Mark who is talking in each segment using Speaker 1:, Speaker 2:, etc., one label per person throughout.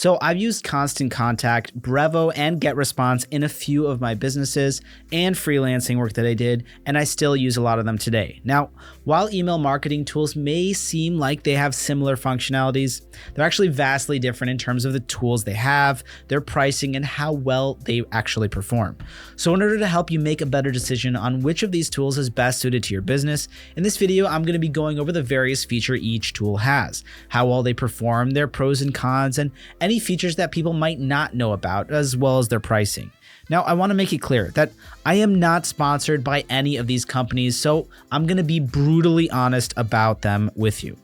Speaker 1: So I've used Constant Contact, Brevo, and GetResponse in a few of my businesses and freelancing work that I did, and I still use a lot of them today. Now, while email marketing tools may seem like they have similar functionalities, they're actually vastly different in terms of the tools they have, their pricing, and how well they actually perform. So in order to help you make a better decision on which of these tools is best suited to your business, in this video, I'm going to be going over the various features each tool has, how well they perform, their pros and cons, and any features that people might not know about, as well as their pricing. Now, I want to make it clear that I am not sponsored by any of these companies, so I'm going to be brutally honest about them with you.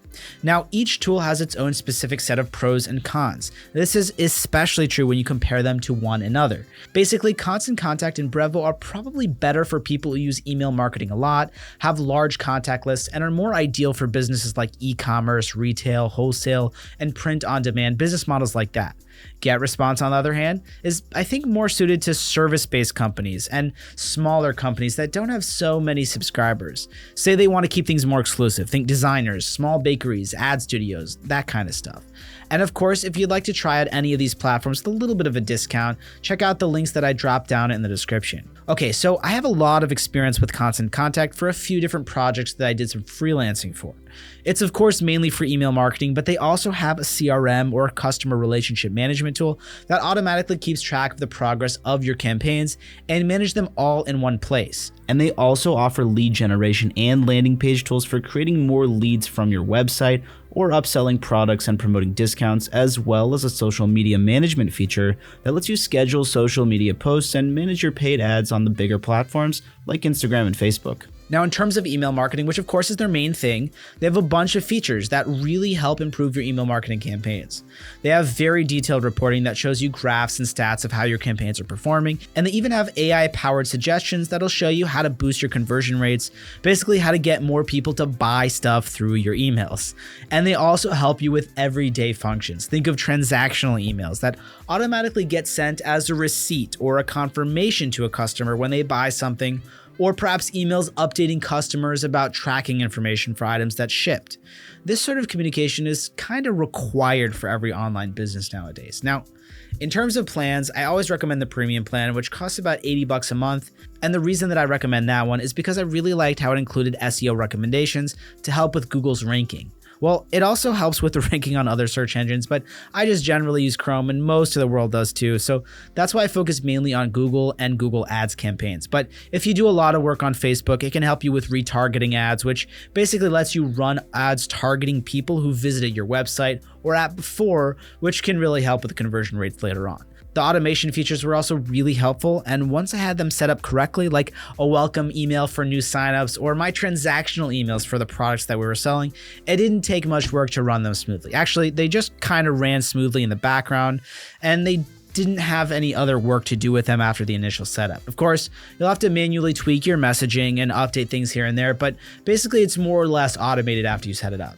Speaker 1: Now, each tool has its own specific set of pros and cons. This is especially true when you compare them to one another. Basically, Constant Contact and Brevo are probably better for people who use email marketing a lot, have large contact lists, and are more ideal for businesses like e-commerce, retail, wholesale, and print-on-demand business models like that. GetResponse, on the other hand, is, I think, more suited to service-based companies and smaller companies that don't have so many subscribers. Say they want to keep things more exclusive. Think designers, small bakeries, ad studios, that kind of stuff. And of course, if you'd like to try out any of these platforms with a little bit of a discount, check out the links that I dropped down in the description. Okay, so I have a lot of experience with Constant Contact for a few different projects that I did some freelancing for. It's of course mainly for email marketing, but they also have a CRM or customer relationship management tool that automatically keeps track of the progress of your campaigns and manage them all in one place. And they also offer lead generation and landing page tools for creating more leads from your website or upselling products and promoting discounts, as well as a social media management feature that lets you schedule social media posts and manage your paid ads on the bigger platforms like Instagram and Facebook. Now, in terms of email marketing, which of course is their main thing, they have a bunch of features that really help improve your email marketing campaigns. They have very detailed reporting that shows you graphs and stats of how your campaigns are performing, and they even have AI-powered suggestions that'll show you how to boost your conversion rates, basically how to get more people to buy stuff through your emails. And they also help you with everyday functions. Think of transactional emails that automatically get sent as a receipt or a confirmation to a customer when they buy something, or perhaps emails updating customers about tracking information for items that shipped. This sort of communication is kind of required for every online business nowadays. Now, in terms of plans, I always recommend the premium plan, which costs about $80 a month. And the reason that I recommend that one is because I really liked how it included SEO recommendations to help with Google's ranking. Well, it also helps with the ranking on other search engines, but I just generally use Chrome and most of the world does too. So that's why I focus mainly on Google and Google Ads campaigns. But if you do a lot of work on Facebook, it can help you with retargeting ads, which basically lets you run ads targeting people who visited your website or app before, which can really help with the conversion rates later on. The automation features were also really helpful, and once I had them set up correctly, like a welcome email for new signups or my transactional emails for the products that we were selling, it didn't take much work to run them smoothly. Actually, they just kind of ran smoothly in the background, and they didn't have any other work to do with them after the initial setup. Of course, you'll have to manually tweak your messaging and update things here and there, but basically it's more or less automated after you set it up.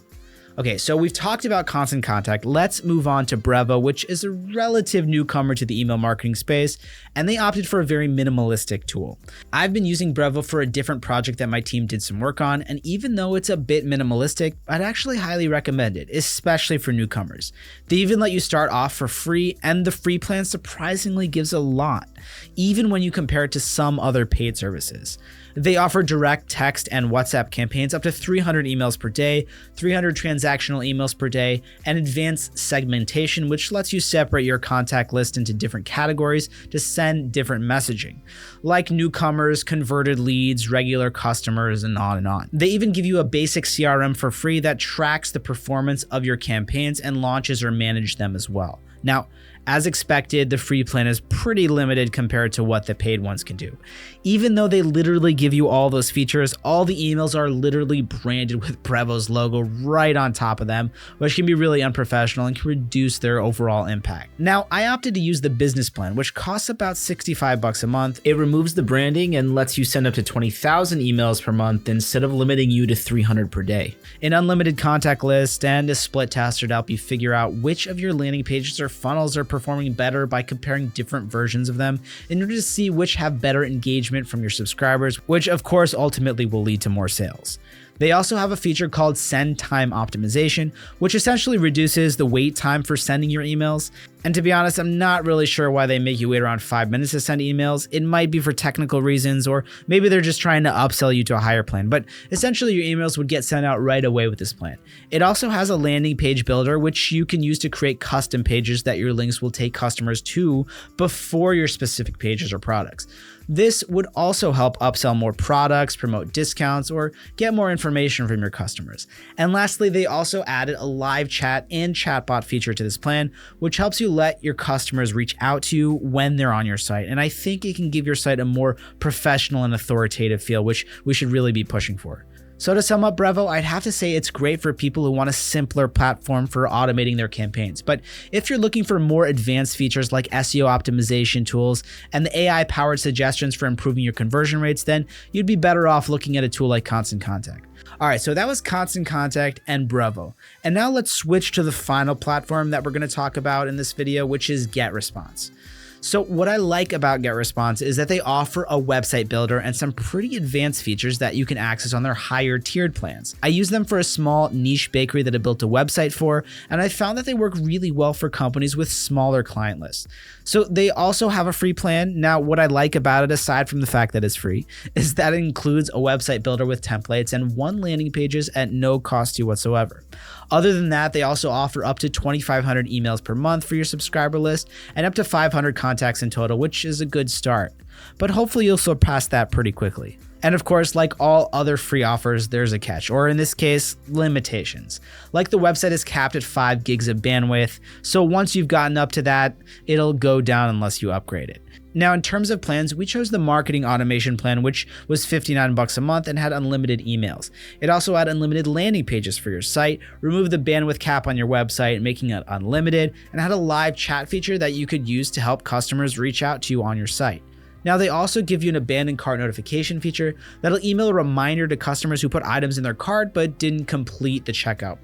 Speaker 1: Okay, so we've talked about Constant Contact. Let's move on to Brevo, which is a relative newcomer to the email marketing space, and they opted for a very minimalistic tool. I've been using Brevo for a different project that my team did some work on, and even though it's a bit minimalistic, I'd actually highly recommend it, especially for newcomers. They even let you start off for free, and the free plan surprisingly gives a lot, even when you compare it to some other paid services. They offer direct text and WhatsApp campaigns up to 300 emails per day, 300 transactional emails per day, and advanced segmentation, which lets you separate your contact list into different categories to send different messaging, like newcomers, converted leads, regular customers, and on and on. They even give you a basic CRM for free that tracks the performance of your campaigns and launches or manages them as well. Now, as expected, the free plan is pretty limited compared to what the paid ones can do. Even though they literally give you all those features, all the emails are literally branded with Brevo's logo right on top of them, which can be really unprofessional and can reduce their overall impact. Now, I opted to use the business plan, which costs about $65 a month. It removes the branding and lets you send up to 20,000 emails per month instead of limiting you to 300 per day. An unlimited contact list and a split tester to help you figure out which of your landing pages or funnels are performing better by comparing different versions of them in order to see which have better engagement from your subscribers, which of course ultimately will lead to more sales. They also have a feature called Send Time Optimization, which essentially reduces the wait time for sending your emails. And to be honest, I'm not really sure why they make you wait around 5 minutes to send emails. It might be for technical reasons, or maybe they're just trying to upsell you to a higher plan, but essentially your emails would get sent out right away with this plan. It also has a landing page builder, which you can use to create custom pages that your links will take customers to before your specific pages or products. This would also help upsell more products, promote discounts, or get more information from your customers. And lastly, they also added a live chat and chatbot feature to this plan, which helps you let your customers reach out to you when they're on your site. And I think it can give your site a more professional and authoritative feel, which we should really be pushing for. So to sum up Brevo, I'd have to say it's great for people who want a simpler platform for automating their campaigns. But if you're looking for more advanced features like SEO optimization tools and the AI-powered suggestions for improving your conversion rates, then you'd be better off looking at a tool like Constant Contact. All right, so that was Constant Contact and Brevo. And now let's switch to the final platform that we're going to talk about in this video, which is GetResponse. So what I like about GetResponse is that they offer a website builder and some pretty advanced features that you can access on their higher tiered plans. I use them for a small niche bakery that I built a website for, and I found that they work really well for companies with smaller client lists. So they also have a free plan. Now, what I like about it, aside from the fact that it's free, is that it includes a website builder with templates and 1 landing pages at no cost to you whatsoever. Other than that, they also offer up to 2,500 emails per month for your subscriber list and up to 500 contacts in total, which is a good start. But hopefully you'll surpass that pretty quickly. And of course, like all other free offers, there's a catch, or in this case, limitations. Like the website is capped at 5 gigs of bandwidth, so once you've gotten up to that, it'll go down unless you upgrade it. Now, in terms of plans, we chose the marketing automation plan, which was $59 a month and had unlimited emails. It also had unlimited landing pages for your site, removed the bandwidth cap on your website, making it unlimited, and had a live chat feature that you could use to help customers reach out to you on your site. Now, they also give you an abandoned cart notification feature that'll email a reminder to customers who put items in their cart but didn't complete the checkout.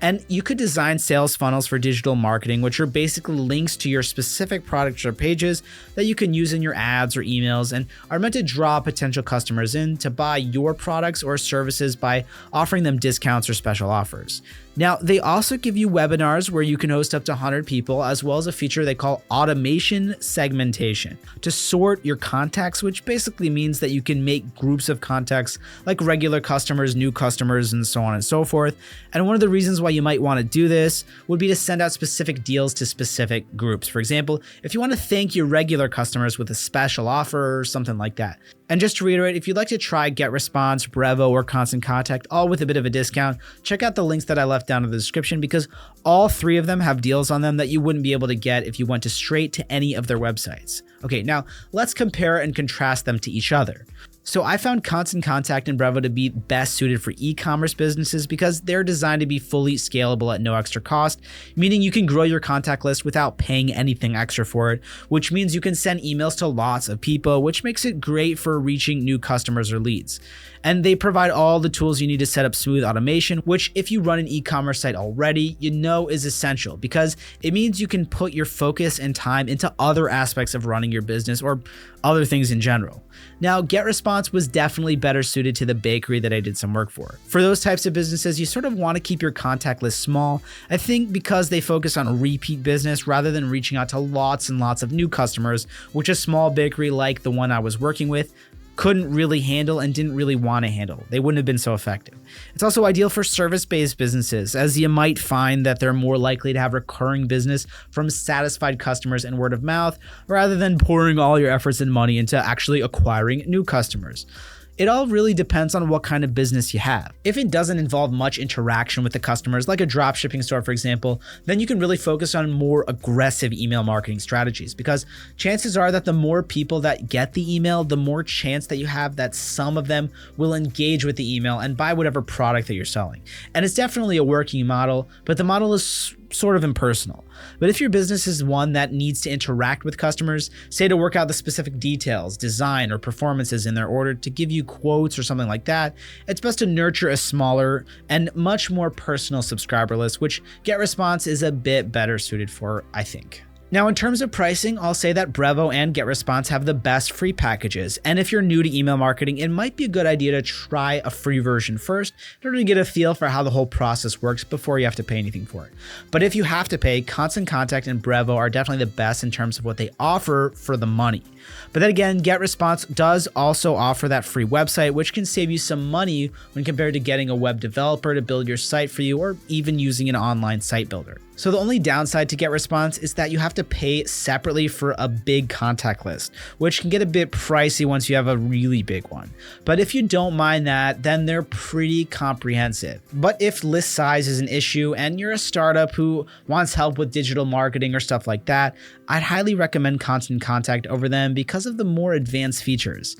Speaker 1: And you could design sales funnels for digital marketing, which are basically links to your specific products or pages that you can use in your ads or emails and are meant to draw potential customers in to buy your products or services by offering them discounts or special offers. Now, they also give you webinars where you can host up to 100 people, as well as a feature they call automation segmentation to sort your contacts, which basically means that you can make groups of contacts like regular customers, new customers, and so on and so forth. And one of the reasons why you might want to do this would be to send out specific deals to specific groups. For example, if you want to thank your regular customers with a special offer or something like that. And just to reiterate, if you'd like to try GetResponse, Brevo, or Constant Contact, all with a bit of a discount, check out the links that I left down in the description because all 3 of them have deals on them that you wouldn't be able to get if you went straight to any of their websites. Okay, now let's compare and contrast them to each other. So I found Constant Contact and Brevo to be best suited for e-commerce businesses because they're designed to be fully scalable at no extra cost, meaning you can grow your contact list without paying anything extra for it, which means you can send emails to lots of people, which makes it great for reaching new customers or leads. And they provide all the tools you need to set up smooth automation, which if you run an e-commerce site already, you know is essential because it means you can put your focus and time into other aspects of running your business or other things in general. Now, GetResponse was definitely better suited to the bakery that I did some work for. For those types of businesses, you sort of want to keep your contact list small, I think because they focus on repeat business rather than reaching out to lots and lots of new customers, which a small bakery like the one I was working with couldn't really handle and didn't really want to handle. They wouldn't have been so effective. It's also ideal for service-based businesses, as you might find that they're more likely to have recurring business from satisfied customers and word of mouth, rather than pouring all your efforts and money into actually acquiring new customers. It all really depends on what kind of business you have. If it doesn't involve much interaction with the customers, like a dropshipping store, for example, then you can really focus on more aggressive email marketing strategies because chances are that the more people that get the email, the more chance that you have that some of them will engage with the email and buy whatever product that you're selling. And it's definitely a working model, but the model is sort of impersonal. But if your business is one that needs to interact with customers, say to work out the specific details, design, or performances in their order to give you quotes or something like that, it's best to nurture a smaller and much more personal subscriber list, which GetResponse is a bit better suited for, I think. Now, in terms of pricing, I'll say that Brevo and GetResponse have the best free packages, and if you're new to email marketing, it might be a good idea to try a free version first in order to get a feel for how the whole process works before you have to pay anything for it. But if you have to pay, Constant Contact and Brevo are definitely the best in terms of what they offer for the money. But then again, GetResponse does also offer that free website, which can save you some money when compared to getting a web developer to build your site for you or even using an online site builder. So the only downside to GetResponse is that you have to pay separately for a big contact list, which can get a bit pricey once you have a really big one. But if you don't mind that, then they're pretty comprehensive. But if list size is an issue and you're a startup who wants help with digital marketing or stuff like that, I'd highly recommend Constant Contact over them because of the more advanced features.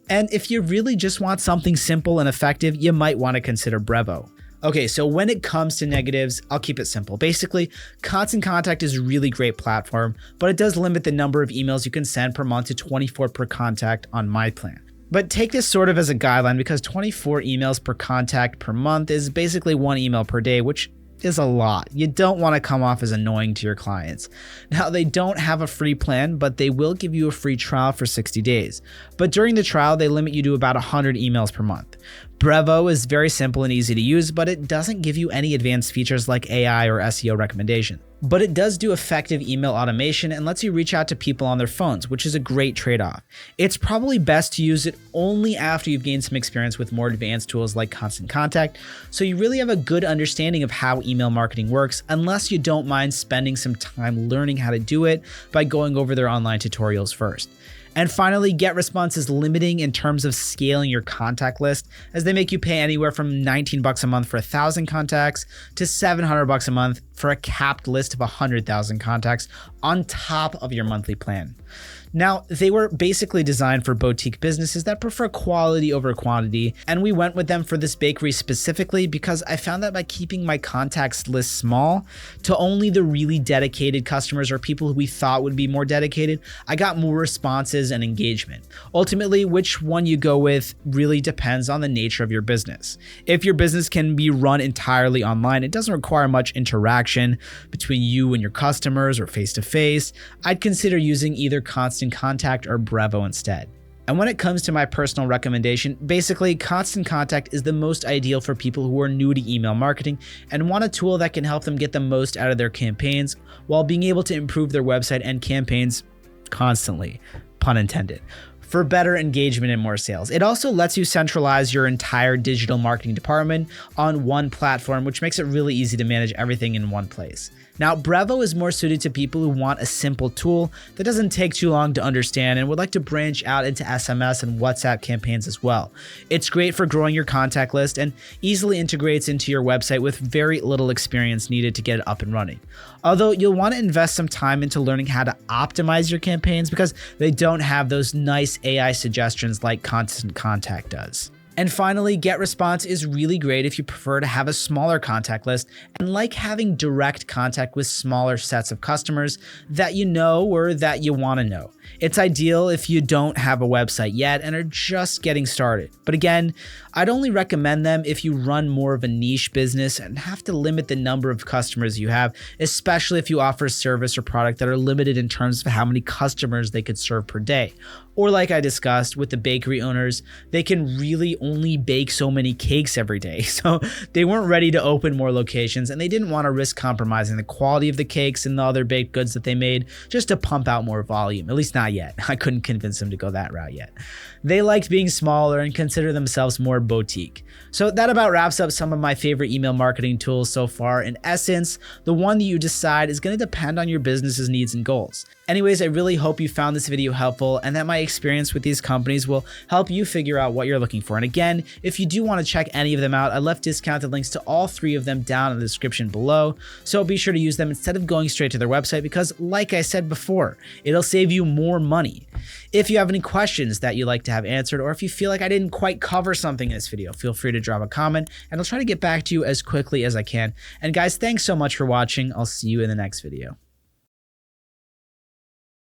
Speaker 1: And if you really just want something simple and effective, you might want to consider Brevo. Okay, so when it comes to negatives, I'll keep it simple. Basically, Constant Contact is a really great platform, but it does limit the number of emails you can send per month to 24 per contact on my plan. But take this sort of as a guideline because 24 emails per contact per month is basically 1 email per day, which is a lot. You don't want to come off as annoying to your clients. Now, they don't have a free plan, but they will give you a free trial for 60 days. But during the trial, they limit you to about 100 emails per month. Brevo is very simple and easy to use, but it doesn't give you any advanced features like AI or SEO recommendation. But it does do effective email automation and lets you reach out to people on their phones, which is a great trade-off. It's probably best to use it only after you've gained some experience with more advanced tools like Constant Contact, so you really have a good understanding of how email marketing works, unless you don't mind spending some time learning how to do it by going over their online tutorials first. And finally, GetResponse is limiting in terms of scaling your contact list, as they make you pay anywhere from $19 a month for 1,000 contacts to $700 a month for a capped list of 100,000 contacts on top of your monthly plan. Now, they were basically designed for boutique businesses that prefer quality over quantity, and we went with them for this bakery specifically because I found that by keeping my contacts list small to only the really dedicated customers or people who we thought would be more dedicated, I got more responses and engagement. Ultimately, which one you go with really depends on the nature of your business. If your business can be run entirely online, it doesn't require much interaction between you and your customers or face-to-face, I'd consider using either Constant Contact or Brevo instead. And when it comes to my personal recommendation, basically Constant Contact is the most ideal for people who are new to email marketing and want a tool that can help them get the most out of their campaigns while being able to improve their website and campaigns constantly, pun intended, for better engagement and more sales. It also lets you centralize your entire digital marketing department on one platform, which makes it really easy to manage everything in one place. Now, Brevo is more suited to people who want a simple tool that doesn't take too long to understand and would like to branch out into SMS and WhatsApp campaigns as well. It's great for growing your contact list and easily integrates into your website with very little experience needed to get it up and running. Although you'll want to invest some time into learning how to optimize your campaigns because they don't have those nice AI suggestions like Constant Contact does. And finally, GetResponse is really great if you prefer to have a smaller contact list and like having direct contact with smaller sets of customers that you know or that you want to know. It's ideal if you don't have a website yet and are just getting started. But again, I'd only recommend them if you run more of a niche business and have to limit the number of customers you have, especially if you offer a service or product that are limited in terms of how many customers they could serve per day. Or like I discussed with the bakery owners, they can really only bake so many cakes every day. So they weren't ready to open more locations and they didn't want to risk compromising the quality of the cakes and the other baked goods that they made just to pump out more volume, at least not yet. I couldn't convince them to go that route yet. They liked being smaller and consider themselves more boutique. So that about wraps up some of my favorite email marketing tools so far. In essence, the one that you decide is going to depend on your business's needs and goals. Anyways, I really hope you found this video helpful and that my experience with these companies will help you figure out what you're looking for. And again, if you do want to check any of them out, I left discounted links to all 3 of them down in the description below. So be sure to use them instead of going straight to their website because like I said before, it'll save you more money. If you have any questions that you'd like to have answered, or if you feel like I didn't quite cover something in this video, feel free to drop a comment and I'll try to get back to you as quickly as I can. And guys, thanks so much for watching. I'll see you in the next video.